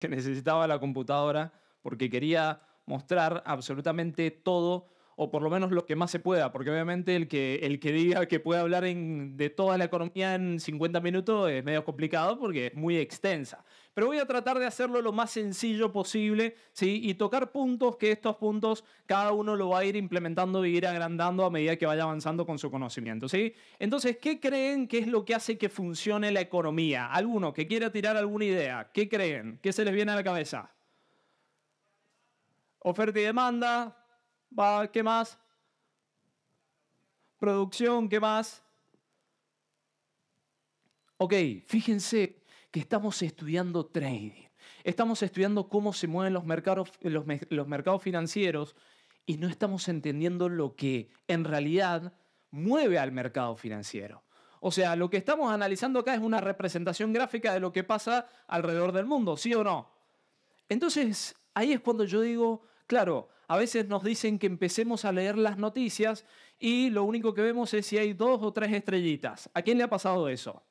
que necesitaba la computadora porque quería mostrar absolutamente todo, o por lo menos lo que más se pueda, porque obviamente el que diga que puede hablar de toda la economía en 50 minutos es medio complicado porque es muy extensa. Pero voy a tratar de hacerlo lo más sencillo posible, ¿sí? Y tocar puntos que estos puntos cada uno lo va a ir implementando y ir agrandando a medida que vaya avanzando con su conocimiento, ¿sí? Entonces, ¿qué creen que es lo que hace que funcione la economía? ¿Alguno que quiera tirar alguna idea? ¿Qué creen? ¿Qué se les viene a la cabeza? Oferta y demanda. Va, ¿qué más? Producción, ¿qué más? Ok, fíjense que estamos estudiando trading. Estamos estudiando cómo se mueven los mercados financieros y no estamos entendiendo lo que en realidad mueve al mercado financiero. O sea, lo que estamos analizando acá es una representación gráfica de lo que pasa alrededor del mundo, ¿sí o no? Entonces, ahí es cuando yo digo, claro, a veces nos dicen que empecemos a leer las noticias y lo único que vemos es si hay dos o tres estrellitas. ¿A quién le ha pasado eso?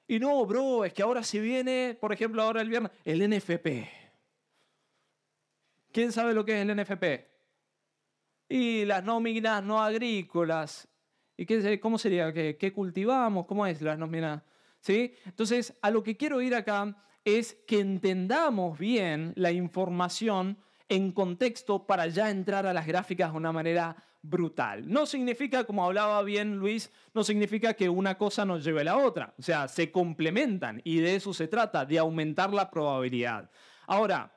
Y no, bro, es que ahora se viene, por ejemplo, ahora el viernes, el NFP. ¿Quién sabe lo que es el NFP? Y las nóminas no agrícolas. ¿Y cómo sería? ¿Qué cultivamos? ¿Cómo es las nóminas? ¿Sí? Entonces, a lo que quiero ir acá es que entendamos bien la información en contexto para ya entrar a las gráficas de una manera brutal. No significa, como hablaba bien Luis, no significa que una cosa nos lleve a la otra. O sea, se complementan y de eso se trata, de aumentar la probabilidad. Ahora,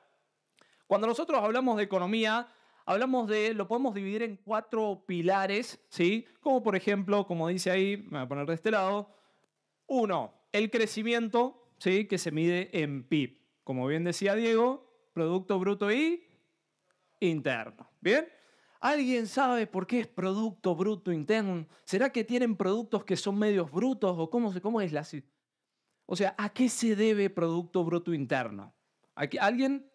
cuando nosotros hablamos de economía, lo podemos dividir en cuatro pilares, ¿sí? Como por ejemplo, como dice ahí, me voy a poner de este lado, uno, el crecimiento, ¿sí? Que se mide en PIB. Como bien decía Diego, Producto Bruto y Interno. ¿Bien? ¿Alguien sabe por qué es Producto Bruto Interno? ¿Será que tienen productos que son medios brutos o cómo es O sea, ¿a qué se debe Producto Bruto Interno? ¿Alguien?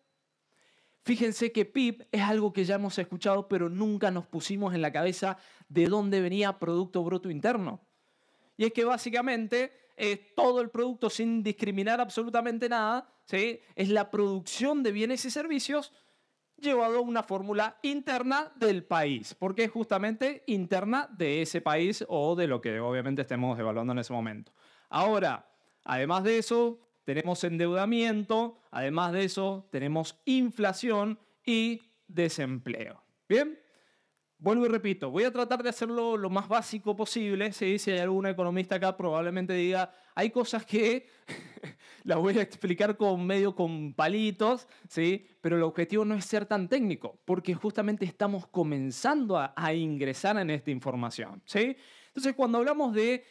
Fíjense que PIB es algo que ya hemos escuchado, pero nunca nos pusimos en la cabeza de dónde venía Producto Bruto Interno. Y es que básicamente todo el producto sin discriminar absolutamente nada, ¿sí? Es la producción de bienes y servicios llevado a una fórmula interna del país, porque es justamente interna de ese país o de lo que obviamente estemos evaluando en ese momento. Ahora, además de eso, tenemos endeudamiento, además de eso, tenemos inflación y desempleo. ¿Bien? Vuelvo y repito, voy a tratar de hacerlo lo más básico posible. ¿Sí? Si hay algún economista acá, probablemente diga, hay cosas que las voy a explicar medio con palitos, ¿sí? Pero el objetivo no es ser tan técnico, porque justamente estamos comenzando a ingresar en esta información. ¿Sí? Entonces, cuando hablamos de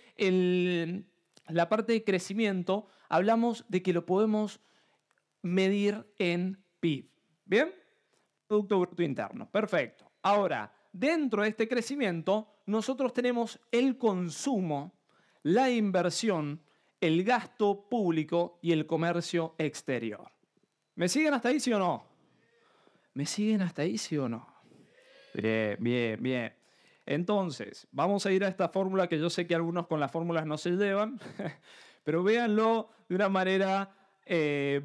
la parte de crecimiento, hablamos de que lo podemos medir en PIB. ¿Bien? Producto Bruto Interno. Perfecto. Ahora, dentro de este crecimiento, nosotros tenemos el consumo, la inversión, el gasto público y el comercio exterior. ¿Me siguen hasta ahí, sí o no? ¿Me siguen hasta ahí, sí o no? Bien, bien, bien. Entonces, vamos a ir a esta fórmula que yo sé que algunos con las fórmulas no se llevan, pero véanlo de una manera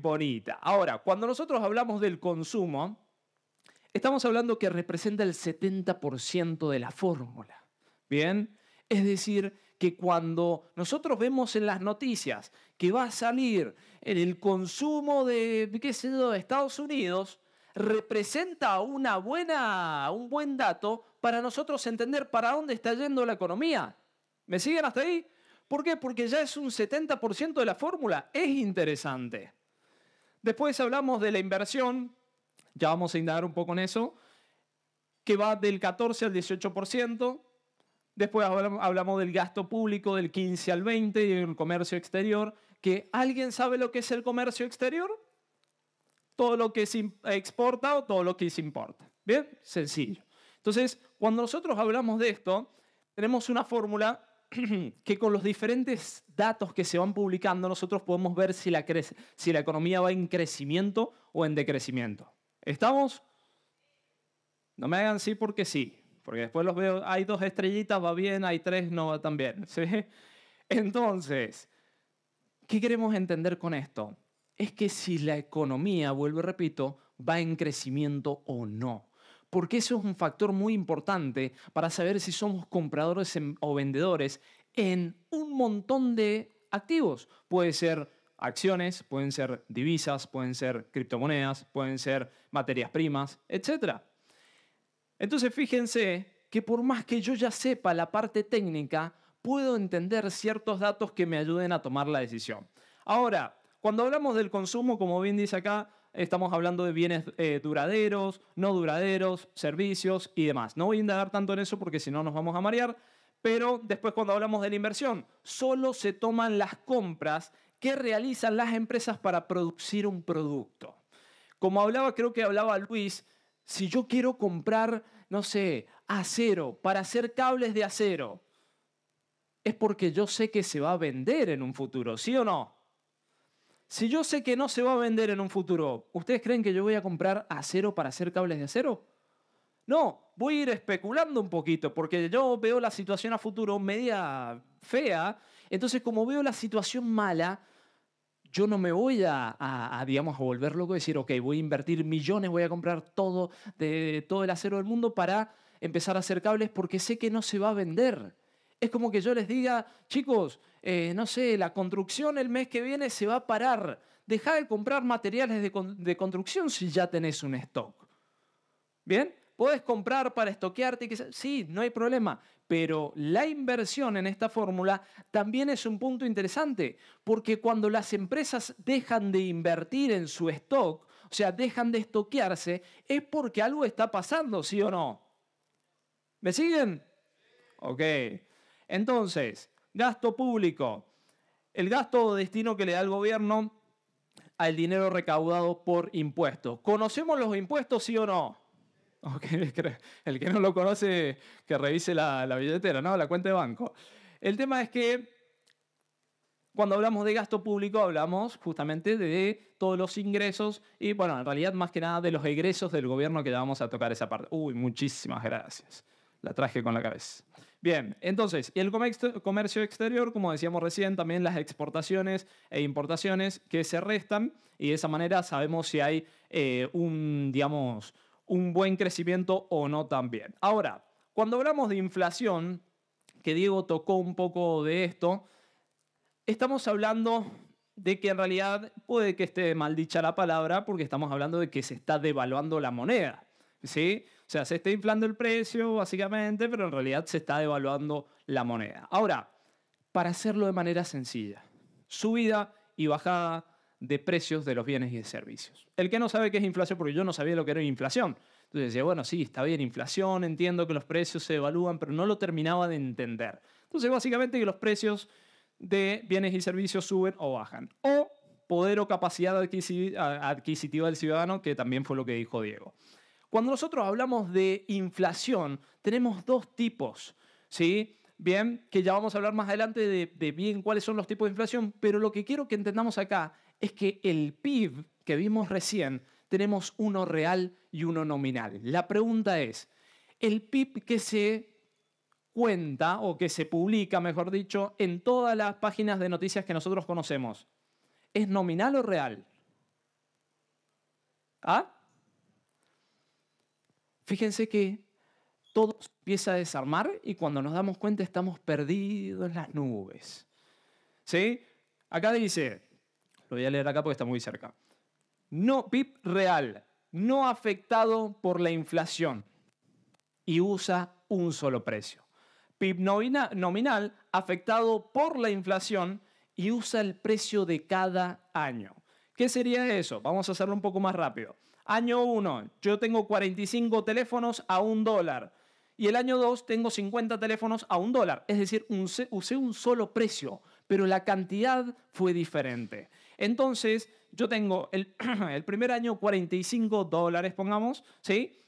bonita. Ahora, cuando nosotros hablamos del consumo, estamos hablando que representa el 70% de la fórmula. ¿Bien? Es decir, que cuando nosotros vemos en las noticias que va a salir el consumo de, qué sé yo, de Estados Unidos, representa un buen dato para nosotros entender para dónde está yendo la economía. ¿Me siguen hasta ahí? ¿Por qué? Porque ya es un 70% de la fórmula. Es interesante. Después hablamos de la inversión, ya vamos a indagar un poco en eso, que va del 14 al 18%. Después hablamos del gasto público del 15 al 20% y el comercio exterior, que ¿alguien sabe lo que es el comercio exterior? Todo lo que se exporta o todo lo que se importa. ¿Bien? Sencillo. Entonces, cuando nosotros hablamos de esto, tenemos una fórmula que con los diferentes datos que se van publicando nosotros podemos ver si la economía va en crecimiento o en decrecimiento. ¿Estamos? No me hagan sí porque sí, porque después los veo, hay dos estrellitas, va bien, hay tres, no va tan bien. ¿Sí? Entonces, ¿qué queremos entender con esto? es que si la economía, vuelvo y repito, va en crecimiento o no. Porque eso es un factor muy importante para saber si somos compradores o vendedores en un montón de activos. Puede ser acciones, pueden ser divisas, pueden ser criptomonedas, pueden ser materias primas, etc. Entonces fíjense que por más que yo ya sepa la parte técnica, puedo entender ciertos datos que me ayuden a tomar la decisión. Ahora, cuando hablamos del consumo, como bien dice acá, estamos hablando de bienes duraderos, no duraderos, servicios y demás. No voy a indagar tanto en eso porque si no nos vamos a marear, pero después cuando hablamos de la inversión, solo se toman las compras que realizan las empresas para producir un producto. Como hablaba, creo que hablaba Luis, si yo quiero comprar, no sé, acero para hacer cables de acero, es porque yo sé que se va a vender en un futuro, ¿sí o no? Si yo sé que no se va a vender en un futuro, ¿ustedes creen que yo voy a comprar acero para hacer cables de acero? No, voy a ir especulando un poquito, porque yo veo la situación a futuro media fea, entonces como veo la situación mala, yo no me voy digamos, a volver loco y decir, ok, voy a invertir millones, voy a comprar todo, todo el acero del mundo para empezar a hacer cables porque sé que no se va a vender. Es como que yo les diga, chicos, no sé, la construcción el mes que viene se va a parar. Deja de comprar materiales de construcción si ya tenés un stock. ¿Bien? Puedes comprar para estoquearte, sí, no hay problema, pero la inversión en esta fórmula también es un punto interesante, porque cuando las empresas dejan de invertir en su stock, o sea, dejan de estoquearse, es porque algo está pasando, ¿sí o no? ¿Me siguen? Ok. Entonces, gasto público. El gasto o destino que le da el gobierno al dinero recaudado por impuestos. ¿Conocemos los impuestos, sí o no? Okay, el que no lo conoce, que revise la billetera, ¿no? La cuenta de banco. El tema es que cuando hablamos de gasto público hablamos justamente de todos los ingresos y, bueno, en realidad más que nada de los egresos del gobierno que ya vamos a tocar esa parte. Uy, muchísimas gracias. La traje con la cabeza. Bien, entonces, y el comercio exterior, como decíamos recién, también las exportaciones e importaciones que se restan y de esa manera sabemos si hay digamos, un buen crecimiento o no también. Ahora, cuando hablamos de inflación, que Diego tocó un poco de esto, estamos hablando de que en realidad puede que esté mal dicha la palabra porque estamos hablando de que se está devaluando la moneda, ¿sí? O sea, se está inflando el precio básicamente, pero en realidad se está devaluando la moneda. Ahora, para hacerlo de manera sencilla, subida y bajada de precios de los bienes y de servicios. El que no sabe qué es inflación, porque yo no sabía lo que era inflación. Entonces decía, bueno, sí, está bien, inflación, entiendo que los precios se devalúan, pero no lo terminaba de entender. Entonces, básicamente que los precios de bienes y servicios suben o bajan. O poder o capacidad adquisitiva del ciudadano, que también fue lo que dijo Diego. Cuando nosotros hablamos de inflación, tenemos dos tipos, ¿sí? Bien, que ya vamos a hablar más adelante de bien cuáles son los tipos de inflación, pero lo que quiero que entendamos acá es que el PIB que vimos recién, tenemos uno real y uno nominal. La pregunta es, ¿el PIB que se cuenta o que se publica, mejor dicho, en todas las páginas de noticias que nosotros conocemos, ¿es nominal o real? ¿Ah? Fíjense que todo empieza a desarmar y cuando nos damos cuenta estamos perdidos en las nubes. ¿Sí? Acá dice, lo voy a leer acá porque está muy cerca. No, PIB real, no afectado por la inflación y usa un solo precio. PIB nominal afectado por la inflación y usa el precio de cada año. ¿Qué sería eso? Vamos a hacerlo un poco más rápido. Año 1, yo tengo 45 teléfonos a $1. Y el año 2 tengo 50 teléfonos a $1. Es decir, usé un solo precio, pero la cantidad fue diferente. Entonces, yo tengo el primer año $45, pongamos, ¿sí?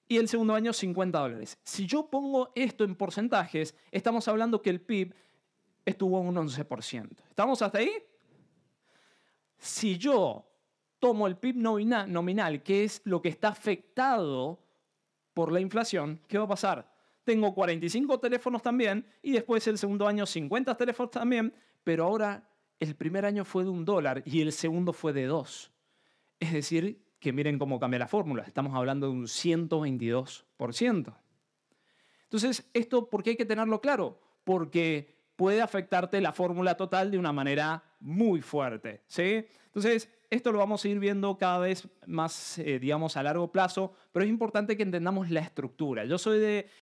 Y el segundo año $50. Si yo pongo esto en porcentajes, estamos hablando que el PIB estuvo a un 11%. ¿Estamos hasta ahí? Si yo tomo el PIB nominal, que es lo que está afectado por la inflación, ¿qué va a pasar? Tengo 45 teléfonos también y después el segundo año 50 teléfonos también, pero ahora el primer año fue de $1 y el segundo fue de 2. Es decir, que miren cómo cambia la fórmula. Estamos hablando de un 122%. Entonces, ¿esto por qué hay que tenerlo claro? Porque puede afectarte la fórmula total de una manera muy fuerte, ¿sí? Entonces, esto lo vamos a ir viendo cada vez más, digamos, a largo plazo, pero es importante que entendamos la estructura. Yo soy de